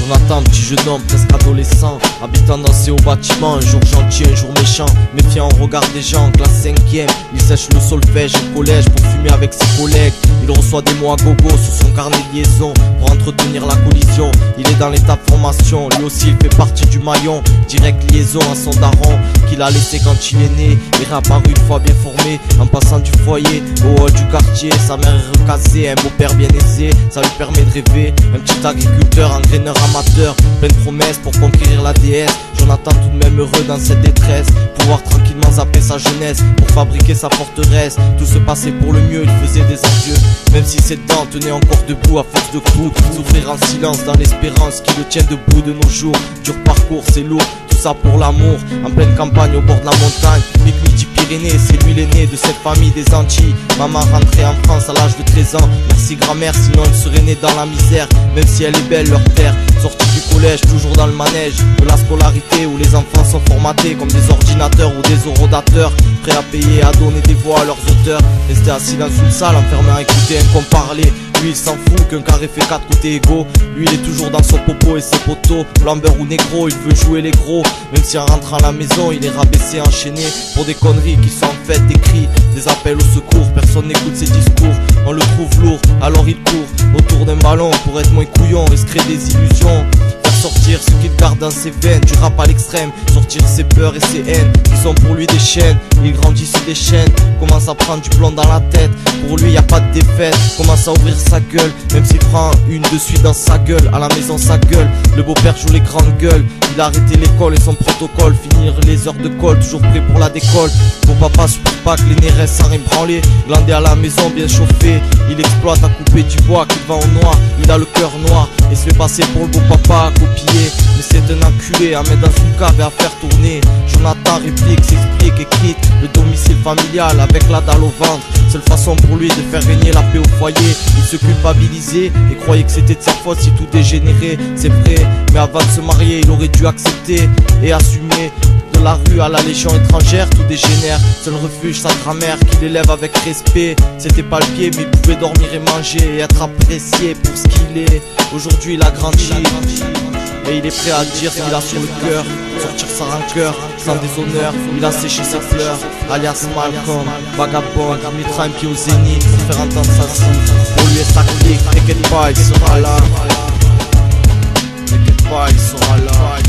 Jonathan, petit jeune homme, presque adolescent, habitant dans ces hauts bâtiments, un jour gentil, un jour méchant, méfiant au regard des gens, classe 5ème. Il sèche le solfège au collège pour fumer avec ses collègues. Il reçoit des mots à gogo sur son carnet de liaison pour entretenir la collision. Il est dans l'état de formation, lui aussi il fait partie du maillon. Direct liaison à son daron qu'il a laissé quand il est né. Il est réapparu une fois bien formé en passant du foyer au hall du quartier. Sa mère est recassée, un beau-père bien aisé, ça lui permet de rêver. Un petit agriculteur, engraineur amateur, plein de promesses pour conquérir la déesse. Jonathan tout de même heureux dans cette détresse, pouvoir tranquillement zapper sa jeunesse pour fabriquer sa forteresse. Tout se passait pour le mieux, il faisait des adieux, même si ses dents tenaient encore debout à force de coups. Souffrir en silence dans l'espérance qui le tient debout de nos jours. Dur parcours, c'est lourd, tout ça pour l'amour. En pleine campagne au bord de la montagne, pique Midi-Pyrénées, c'est lui l'aîné de cette famille des Antilles. Maman rentrée en France à l'âge de 13 ans, merci grand-mère, sinon elle serait née dans la misère. Même si elle est belle leur terre, sortie du collège, toujours dans le manège de la scolarité où les enfants sont formatés comme des ordinateurs ou des horodateurs, prêts à payer et à donner des voix à leurs auteurs. Rester assis dans une salle enfermé à écouter un con parler. Lui il s'en fout qu'un carré fait 4 côtés égaux. Lui il est toujours dans son popo et ses poteaux, blanc-beurre ou négro, il veut jouer les gros. Même si en rentrant à la maison il est rabaissé, enchaîné pour des conneries qui sont en fait des cris, des appels au secours. Personne n'écoute ses discours, on le trouve lourd, alors il court autour d'un ballon pour être moins couillon et se créer des illusions. Sortir ce qu'il garde dans ses veines, du rap à l'extrême, sortir ses peurs et ses haines qui sont pour lui des chaînes. Il grandit sur des chaînes, commence à prendre du plomb dans la tête. Pour lui y a pas de défaite, commence à ouvrir sa gueule, même s'il prend une de suite dans sa gueule. À la maison sa gueule, le beau-père joue les grandes gueules. Il a arrêté l'école et son protocole, finir les heures de colle, toujours prêt pour la décolle. Mon papa supporte pas que les nez restent sans rien branler, glandé à la maison bien chauffé. Il exploite à couper du bois qu'il vend au noir. Il a le cœur noir et se fait passer pour le beau papa. Mais c'est un enculé à mettre dans une cave et à faire tourner. Jonathan réplique, s'explique et quitte le domicile familial avec la dalle au ventre. Seule façon pour lui de faire régner la paix au foyer. Il se culpabilisait et croyait que c'était de sa faute si tout dégénérait. C'est vrai, mais avant de se marier il aurait dû accepter et assumer. De la rue à la légion étrangère, tout dégénère. Seul refuge sa grand-mère qui l'élève avec respect. C'était pas le pied mais il pouvait dormir et manger et être apprécié pour ce qu'il est. Aujourd'hui il a grandi et il est prêt à dire ce qu'il a sur le cœur, sortir sa rancœur, sans déshonneur. Il a séché ses fleurs, alias Malcolm, vagabond, mettra un pied au zénith pour faire entendre sa cible. Pour lui et sa clique, t'inquiète pas il sera là. T'inquiète pas il sera là.